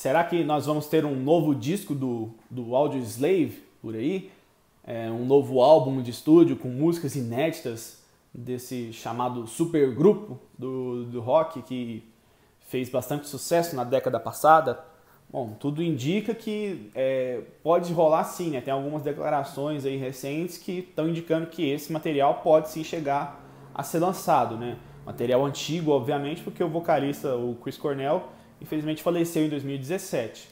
será que nós vamos ter um novo disco do Audioslave por aí? Um novo álbum de estúdio com músicas inéditas desse chamado supergrupo do rock que fez bastante sucesso na década passada? Bom, tudo indica que pode rolar sim, né? Tem algumas declarações aí recentes que estão indicando que esse material pode sim chegar a ser lançado, né? Material antigo, obviamente, porque o vocalista, o Chris Cornell, infelizmente faleceu em 2017.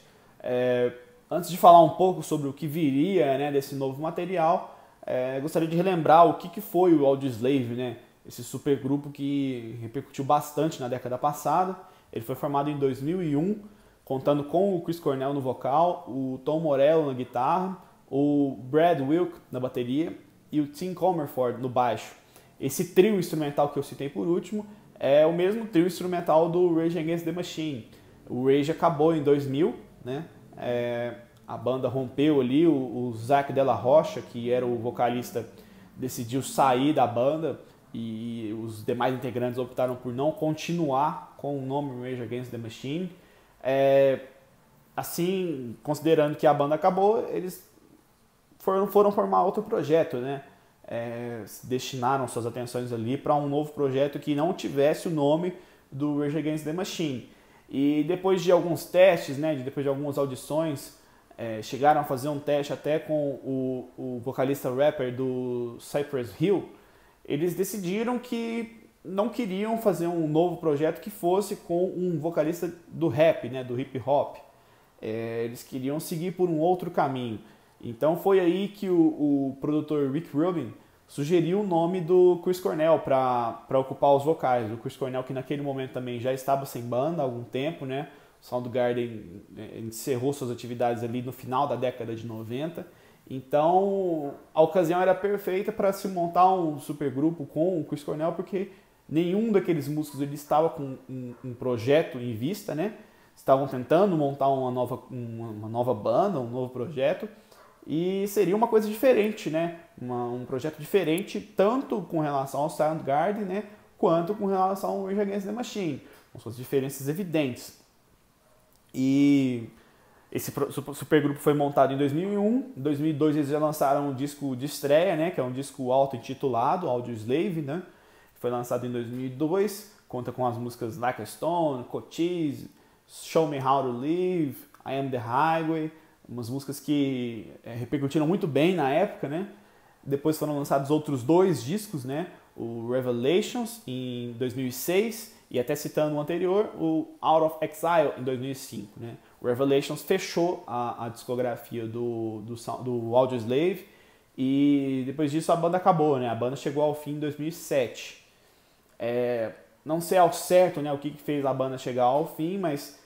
Antes de falar um pouco sobre o que viria, né, desse novo material, gostaria de relembrar o que foi o Audioslave, né? Esse supergrupo que repercutiu bastante na década passada. Ele foi formado em 2001, contando com o Chris Cornell no vocal, o Tom Morello na guitarra, o Brad Wilk na bateria e o Tim Comerford no baixo. Esse trio instrumental que eu citei por último é o mesmo trio instrumental do Rage Against the Machine. O Rage acabou em 2000, né? A banda rompeu ali, o Zac Della Rocha, que era o vocalista, decidiu sair da banda e os demais integrantes optaram por não continuar com o nome Rage Against the Machine. Assim, considerando que a banda acabou, eles foram formar outro projeto, né? Destinaram suas atenções ali para um novo projeto que não tivesse o nome do Rage Against the Machine. E depois de alguns testes, né, depois de algumas audições, chegaram a fazer um teste até com o vocalista rapper do Cypress Hill. Eles decidiram que não queriam fazer um novo projeto que fosse com um vocalista do rap, né, do hip hop. Eles queriam seguir por um outro caminho. Então foi aí que o produtor Rick Rubin sugeriu o nome do Chris Cornell para ocupar os vocais. O Chris Cornell, que naquele momento também já estava sem banda há algum tempo, né? O Soundgarden encerrou suas atividades ali no final da década de 90. Então a ocasião era perfeita para se montar um supergrupo com o Chris Cornell, porque nenhum daqueles músicos ele estava com um projeto em vista, né? Estavam tentando montar uma nova banda, um novo projeto. E seria uma coisa diferente, né? Um projeto diferente, tanto com relação ao Soundgarden, né? Quanto com relação ao Rage Against the Machine, com suas diferenças evidentes. E esse supergrupo foi montado em 2001. Em 2002 eles já lançaram um disco de estreia, né? Que é um disco auto-intitulado, Audioslave, né? Foi lançado em 2002, conta com as músicas Like a Stone, Cochise, Show Me How to Live, I Am the Highway, umas músicas que repercutiram muito bem na época, né? Depois foram lançados outros dois discos, né? O Revelations em 2006 e até citando o anterior, o Out of Exile em 2005, né? O Revelations fechou a discografia do Audioslave e depois disso a banda acabou, né? A banda chegou ao fim em 2007. Não sei ao certo, né, o que fez a banda chegar ao fim, mas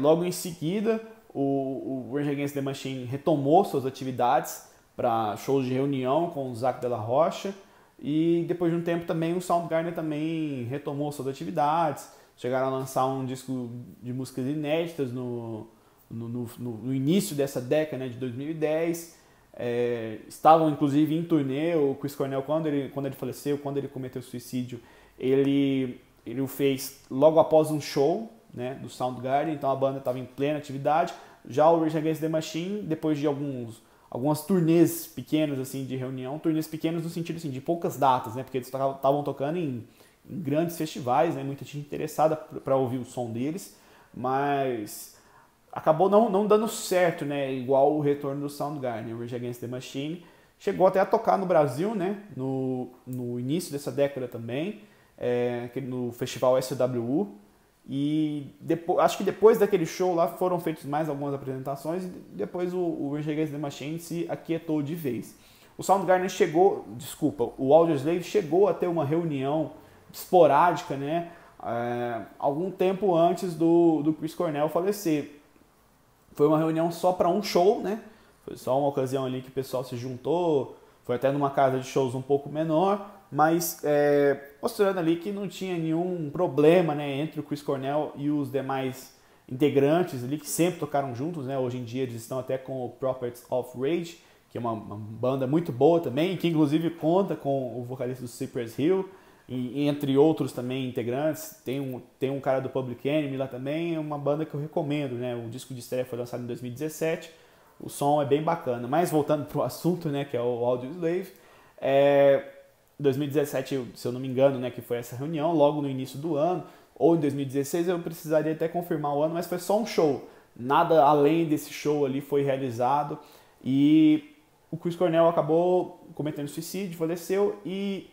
logo em seguida o Rage Against the Machine retomou suas atividades para shows de reunião com o Zac Della Rocha e depois de um tempo também o Soundgarden também retomou suas atividades, chegaram a lançar um disco de músicas inéditas no início dessa década, né, de 2010. Estavam inclusive em turnê. O Chris Cornell, quando ele faleceu, quando ele cometeu suicídio, ele o fez logo após um show, né, do Soundgarden, então a banda estava em plena atividade. Já o Rage Against the Machine, depois de algumas turnês pequenas assim, de reunião, turnês pequenas no sentido assim, de poucas datas, né, porque eles estavam tocando em grandes festivais, né, muita gente interessada para ouvir o som deles, mas acabou não dando certo, né, igual o retorno do Soundgarden. O Rage Against the Machine chegou até a tocar no Brasil, né, no início dessa década também, no festival SWU. E acho que depois daquele show lá foram feitas mais algumas apresentações e depois o Rage Against the Machine se aquietou de vez. O Soundgarden o Audioslave chegou a ter uma reunião esporádica, né, algum tempo antes do Chris Cornell falecer. Foi uma reunião só para um show, né? Foi só uma ocasião ali que o pessoal se juntou, foi até numa casa de shows um pouco menor, mas mostrando ali que não tinha nenhum problema, né, entre o Chris Cornell e os demais integrantes ali que sempre tocaram juntos, né? Hoje em dia eles estão até com o Prophets of Rage, que é uma banda muito boa também, que inclusive conta com o vocalista do Cypress Hill. e entre outros também integrantes. Tem um cara do Public Enemy lá também, é uma banda que eu recomendo, né? O disco de estreia foi lançado em 2017, o som é bem bacana. Mas voltando para o assunto, né, que é o Audioslave, 2017, se eu não me engano, né, que foi essa reunião, logo no início do ano, ou em 2016, eu precisaria até confirmar o ano, mas foi só um show. Nada além desse show ali foi realizado, e o Chris Cornell acabou cometendo suicídio, faleceu, e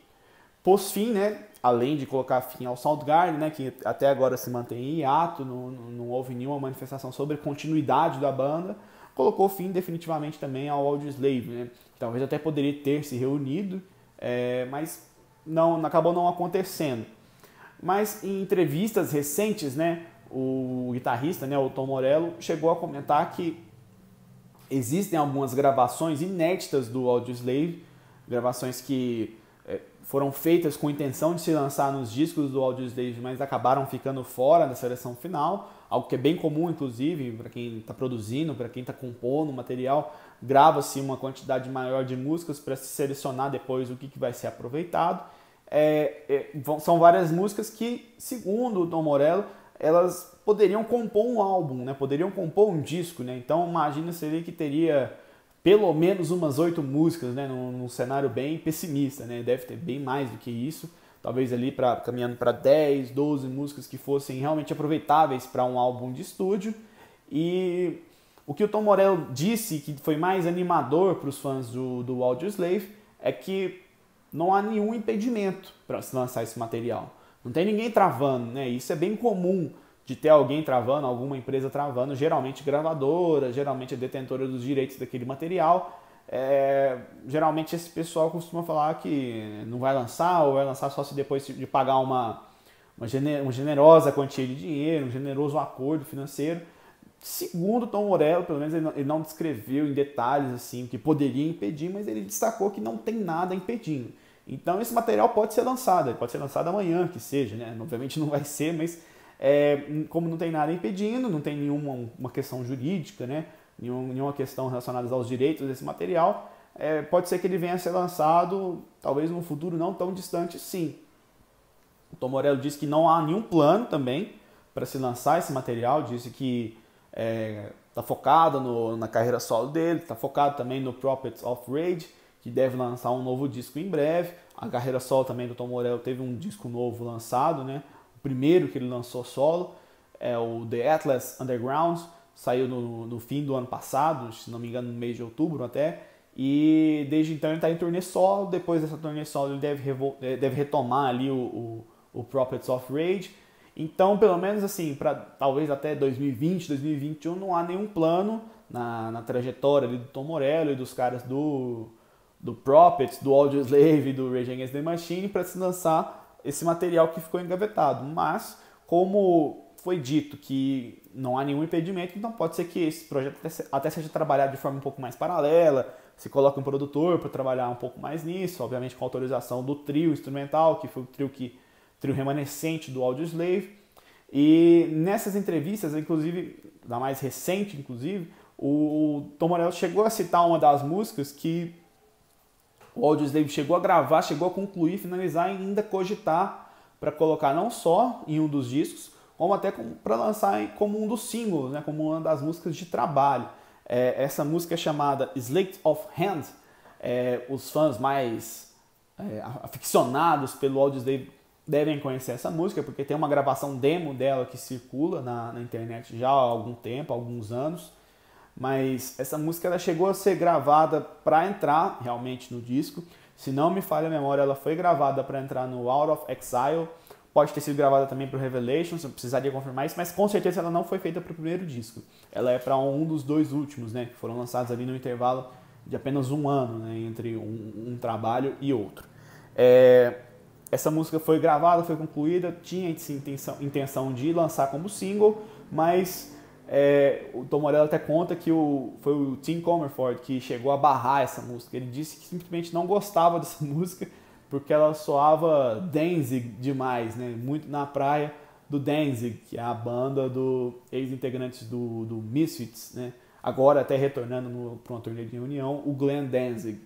pôs fim, né, além de colocar fim ao Soundgarden, né, que até agora se mantém em hiato, não houve nenhuma manifestação sobre a continuidade da banda, colocou fim definitivamente também ao Audioslave, né. Talvez até poderia ter se reunido, mas acabou não acontecendo. Mas em entrevistas recentes, né, o guitarrista, né, o Tom Morello, chegou a comentar que existem algumas gravações inéditas do Audioslave, gravações que foram feitas com intenção de se lançar nos discos do Audioslave, mas acabaram ficando fora da seleção final, algo que é bem comum, inclusive, para quem está produzindo, para quem está compondo material, grava-se uma quantidade maior de músicas para se selecionar depois o que vai ser aproveitado. São várias músicas que, segundo o Tom Morello, elas poderiam compor um álbum, né? Poderiam compor um disco, né? Então imagina-se ali que teria pelo menos umas 8 músicas, né, num cenário bem pessimista, né? Deve ter bem mais do que isso, talvez ali caminhando para 10, 12 músicas que fossem realmente aproveitáveis para um álbum de estúdio. E o que o Tom Morello disse que foi mais animador para os fãs do Audioslave é que não há nenhum impedimento para se lançar esse material. Não tem ninguém travando, né? Isso é bem comum, de ter alguém travando, alguma empresa travando, geralmente gravadora, geralmente a detentora dos direitos daquele material. Geralmente esse pessoal costuma falar que não vai lançar, ou vai lançar só se depois de pagar uma generosa quantia de dinheiro, um generoso acordo financeiro. Segundo Tom Morello, pelo menos ele não descreveu em detalhes assim o que poderia impedir, mas ele destacou que não tem nada impedindo. Então esse material pode ser lançado, ele pode ser lançado amanhã, que seja, né? Obviamente não vai ser, mas como não tem nada impedindo, não tem nenhuma questão jurídica, né? Nenhuma questão relacionada aos direitos desse material, pode ser que ele venha a ser lançado, talvez num futuro não tão distante, sim. O Tom Morello disse que não há nenhum plano também para se lançar esse material, disse que está focado na carreira solo dele, está focado também no Prophets of Rage, que deve lançar um novo disco em breve. A carreira solo também do Tom Morello teve um disco novo lançado, né? O primeiro que ele lançou solo é o The Atlas Underground, saiu no fim do ano passado, se não me engano no mês de outubro até, e desde então ele está em turnê solo. Depois dessa turnê solo ele deve retomar ali o Prophets of Rage. Então, pelo menos assim, para talvez até 2020, 2021, não há nenhum plano na trajetória ali do Tom Morello e dos caras do Prophets, do Audioslave e do Rage Against the Machine para se lançar esse material que ficou engavetado. Mas, como foi dito que não há nenhum impedimento, então pode ser que esse projeto até seja trabalhado de forma um pouco mais paralela, se coloque um produtor para trabalhar um pouco mais nisso, obviamente com autorização do trio instrumental, que foi o trio remanescente do Audioslave. E nessas entrevistas, inclusive, da mais recente, inclusive, o Tom Morello chegou a citar uma das músicas que o Audioslave chegou a gravar, chegou a concluir, finalizar e ainda cogitar para colocar não só em um dos discos, como até para lançar como um dos singles, né, como uma das músicas de trabalho. Essa música é chamada Sleight of Hand. Os fãs mais aficionados pelo Audioslave devem conhecer essa música, porque tem uma gravação demo dela que circula na internet já há algum tempo, há alguns anos. Mas essa música ela chegou a ser gravada para entrar realmente no disco. Se não me falha a memória, ela foi gravada para entrar no Out of Exile. Pode ter sido gravada também para o Revelations, eu precisaria confirmar isso, mas com certeza ela não foi feita para o primeiro disco. Ela é para um dos dois últimos, né, que foram lançados ali no intervalo de apenas um ano, né, entre um trabalho e outro. Essa música foi gravada, foi concluída, tinha intenção de lançar como single, mas o Tom Morello até conta que foi o Tim Comerford que chegou a barrar essa música. Ele disse que simplesmente não gostava dessa música porque ela soava Danzig demais, né? Muito na praia do Danzig, que é a banda do ex-integrantes do Misfits, né? Agora até retornando para uma turnê de reunião, o Glenn Danzig.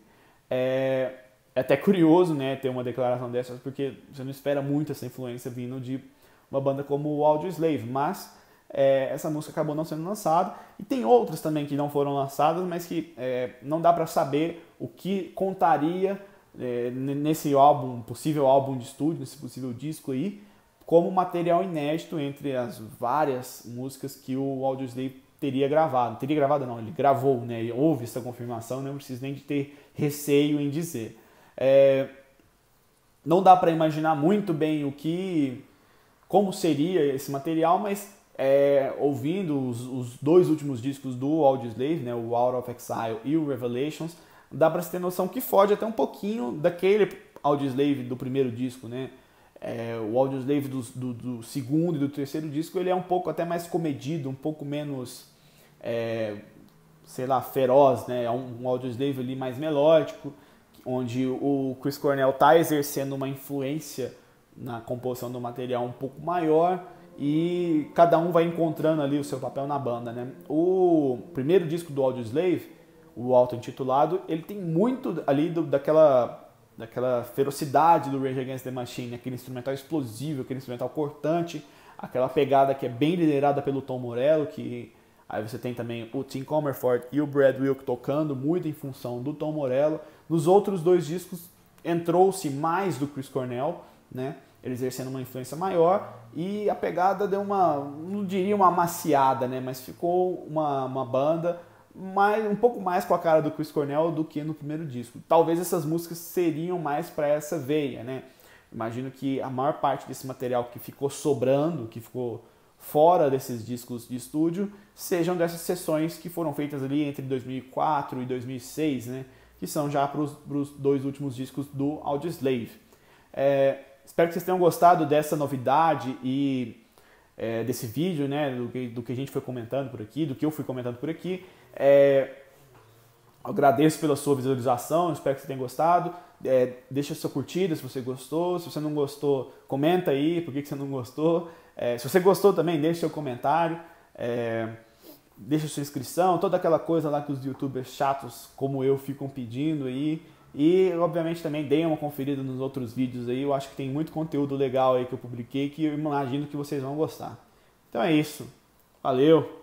é até curioso, né, ter uma declaração dessas, porque você não espera muito essa influência vindo de uma banda como o Audioslave, mas essa música acabou não sendo lançada, e tem outras também que não foram lançadas, mas que não dá para saber o que contaria nesse álbum, possível álbum de estúdio, nesse possível disco aí, como material inédito entre as várias músicas que o Audioslave teria gravado. Teria gravado não, ele gravou, né? Houve essa confirmação, não preciso nem de ter receio em dizer. Não dá para imaginar muito bem como seria esse material, mas ouvindo os dois últimos discos do Audioslave, né? O Out of Exile e o Revelations, dá para se ter noção que foge até um pouquinho daquele Audioslave do primeiro disco, né? O Audioslave do segundo e do terceiro disco, ele é um pouco até mais comedido, um pouco menos, sei lá, feroz, né? É um Audioslave ali mais melódico, onde o Chris Cornell está exercendo uma influência na composição do material um pouco maior e cada um vai encontrando ali o seu papel na banda, né? O primeiro disco do Audioslave, o auto-intitulado, ele tem muito ali daquela ferocidade do Rage Against the Machine, aquele instrumental explosivo, aquele instrumental cortante, aquela pegada que é bem liderada pelo Tom Morello, que aí você tem também o Tim Comerford e o Brad Wilk tocando muito em função do Tom Morello. Nos outros dois discos entrou-se mais do Chris Cornell, né? Ele exercendo uma influência maior e a pegada deu não diria uma amaciada, né? Mas ficou uma banda um pouco mais com a cara do Chris Cornell do que no primeiro disco. Talvez essas músicas seriam mais para essa veia, né? Imagino que a maior parte desse material que ficou sobrando, que ficou fora desses discos de estúdio, sejam dessas sessões que foram feitas ali entre 2004 e 2006, né? Que são já para os dois últimos discos do Audioslave. Espero que vocês tenham gostado dessa novidade e desse vídeo, né? Do que a gente foi comentando por aqui, do que eu fui comentando por aqui. Agradeço pela sua visualização, espero que você tenha gostado. Deixa sua curtida se você gostou. Se você não gostou, comenta aí por que você não gostou. Se você gostou também, deixa seu comentário. Deixa sua inscrição, toda aquela coisa lá que os youtubers chatos como eu ficam pedindo aí. E obviamente também deem uma conferida nos outros vídeos aí. Eu acho que tem muito conteúdo legal aí que eu publiquei que eu imagino que vocês vão gostar. Então é isso. Valeu!